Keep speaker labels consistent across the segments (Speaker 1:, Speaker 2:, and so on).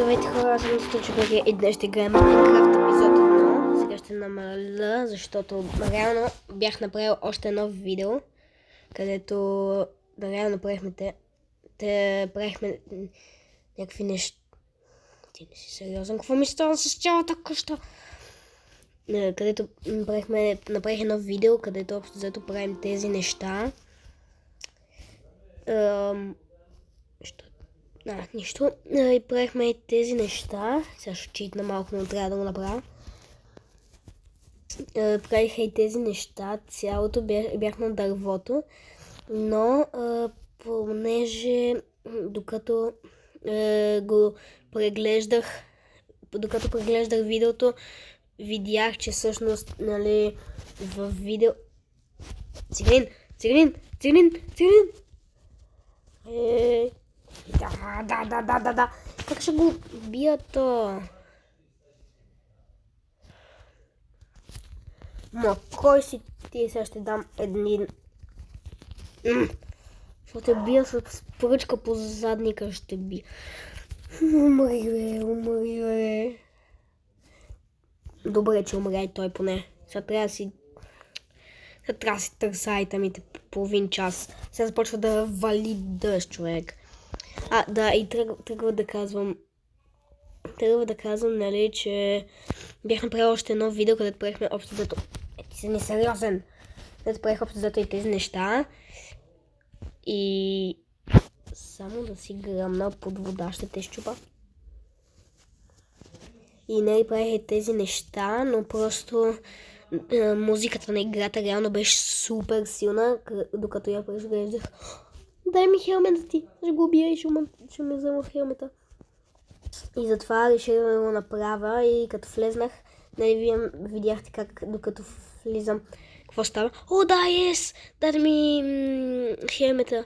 Speaker 1: Здравейте хора, аз съм Стойчо и днес ще играем Minecraft епизод 1. Сега ще намаля, защото реално бях направил още едно видео, където реално направихме правихме някакви неща. Ти не си сериозен, какво ми става с цялата къща? Където направих едно видео, където общо взето правим тези неща. Нищо. И правихме и тези неща. Сега ще читна малко, но трябва да го направя. Правиха и тези неща. Цялото бях на дървото. Но понеже докато го преглеждах, видеото, видях, че всъщност, нали, в видео... Циганин! Да. Как ще го бия то? Ма кой си ти? Сега ще дам един... Ще те бия с пръчка по задника, ще бия. Умри бе. Добре, че умря и той поне. Сега трябва да си търся айтемите половин час. Сега започва да вали дъжд, човек. И трябва да казвам, нали, че бях направил още едно видео, където правихме общо зато... Ти си несериозен! Където правих общо зато и тези неща. И... Само да си гръмна под вода, ще те щупа. И нали правих и тези неща, но просто... музиката на играта реално беше супер силна, докато я преглеждах. Дай ми хелмета ти, ще го убия и ще ме взема в хелмета. И затова реших да го направя и като влезнах, нали вие видяхте как докато влизам, какво става. О, да, yes! Дай ми хелмета.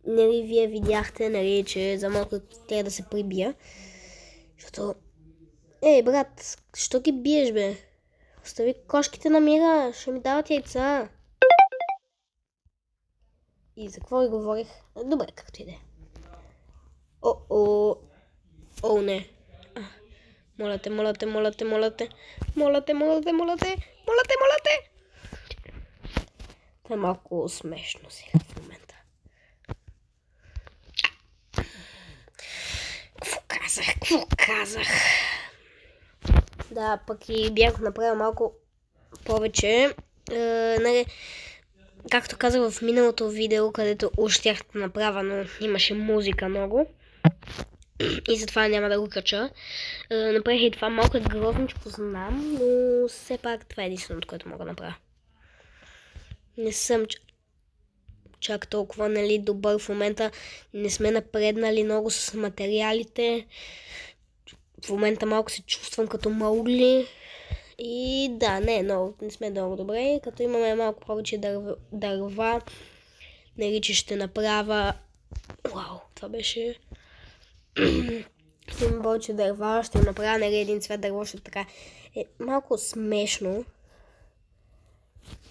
Speaker 1: Нали вие видяхте, нали, че за малко трябва да се прибия. Защото... Ей, брат, що ги биеш, бе? Остави кошките на мира, ще ми дават яйца. И за какво ви говорих? Добре, както и да е. О, не. Моля те. Това е малко смешно сега в момента. Какво казах? Да, пък и бях направил малко повече. Нали, както казах в миналото видео, където уж щях да направя, но имаше музика много. И затова няма да го кача. Направих и това малко грозничко, знам, но все пак това е единственото, което мога да направя. Не съм чак толкова, нали, добър в момента. Не сме напреднали много с материалите. В момента малко се чувствам като Маугли. И да, не сме много добре. Като имаме малко повече дърва, нали, че ще направя... Вау, това беше... Ще има повече дърва, ще направя, нали, един цвят дърво, защото така е малко смешно.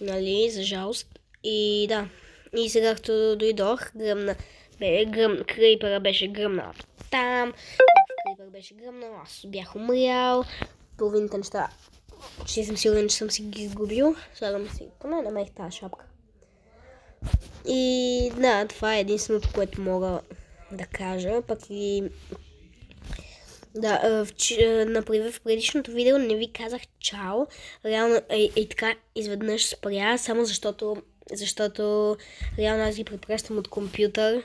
Speaker 1: Нали, за жалост. И да, и сега като дойдох, крипъра беше гръмнал там, крипър беше гръмнал, аз бях умрял, половината неща, че съм сигурен, че съм си ги изгубил, слагам си, поне намерих тази шапка. И да, това е единственото, което мога да кажа, пък и да, например в предишното видео не ви казах чао, реално и така изведнъж спря, само защото реално аз ги препращам от компютър,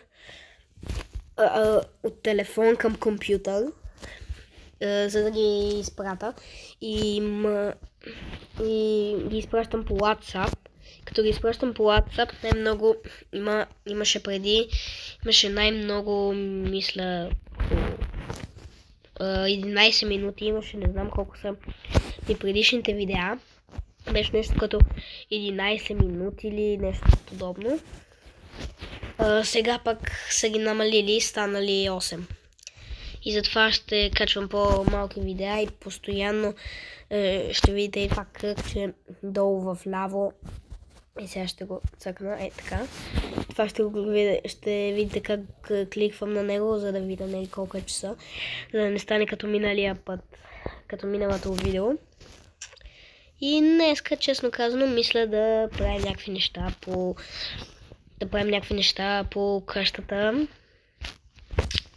Speaker 1: от телефон към компютър, за да ги изпрата и ги изпращам по WhatsApp. Като ги изпращам по WhatsApp, най-много имаше най-много, мисля, 11 минути имаше, не знам колко са и предишните видеа. Беше нещо като 11 минути или нещо подобно. Сега пък са ги намалили, станали 8. И затова ще качвам по-малки видеа и постоянно ще видите и това кръгче долу в ляво. И сега ще го цъкна, така. Това ще видите как кликвам на него, за да видя колко е часа. За да не стане като миналия път, като миналото видео. И днеска, честно казано, мисля да правим някакви неща по къщата.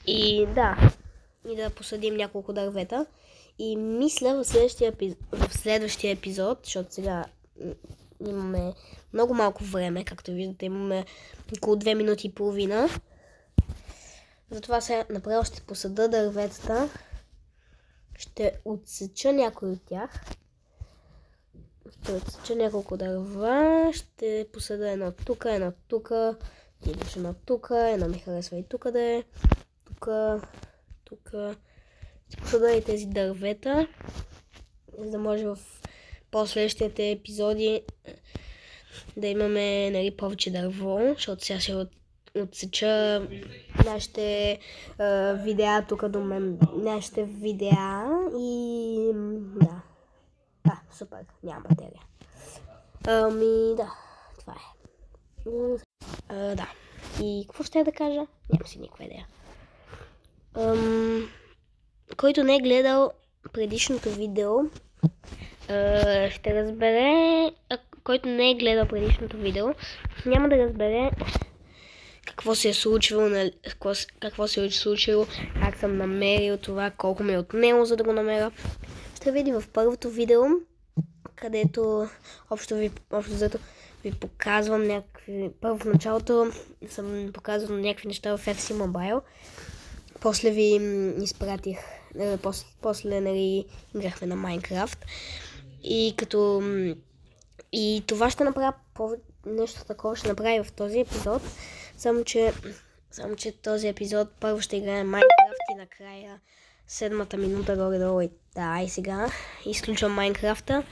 Speaker 1: И да посадим няколко дървета. И мисля в следващия епизод, защото сега имаме много малко време, както виждате, имаме около 2 минути и половина. Затова сега направо ще посада дърветата. Ще отсеча някой от тях. Ще отсеча няколко дърва. Ще посада едно тук, едно тук. Едно тук, едно ми харесва и тук да е. Тук. Ще посада и тези дървета. За да може в последващите епизоди да имаме повече дърво, защото сега ще отсеча нашите видеа тук до мен. Нашите видеа и да, супер, няма материя. Това е. Да. И какво ще да кажа? Нямам си никаква идея. Който не е гледал предишното видео, ще разбере, който не е гледал предишното видео, няма да разбере какво се е случило, как съм намерил това, колко ми е отнело, за да го намеря. Ще види в първото видео, където общо ви показвам някакви... Първо в началото съм показвал някакви неща в FC Mobile. После ви изпратих, после играхме на Майнкрафт. И това ще направя нещо такова, ще направя в този епизод. Само че този епизод първо ще играем Майнкрафт и накрая 7-та минута горе-долу. И сега изключвам Майнкрафта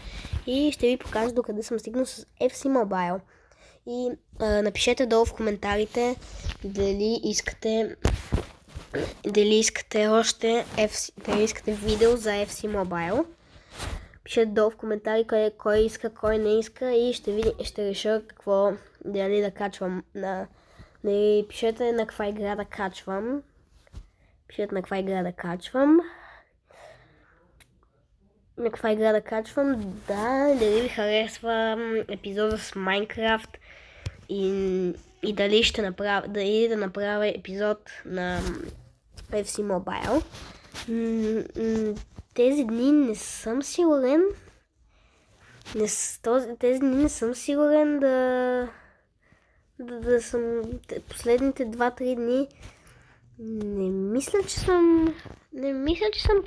Speaker 1: и ще ви покажа докъде съм стигнал с FC Mobile. И напишете долу в коментарите дали искате още дали искате видео за FC Mobile. Пишете долу в коментари кой иска, кой не иска и ще реша какво дали да качвам. Пишете на каква игра да качвам. Дали ви харесва епизода с Майнкрафт и дали да направя епизод на FC Mobile. Тези дни не съм сигурен. Да съм последните 2-3 дни. Не мисля, че съм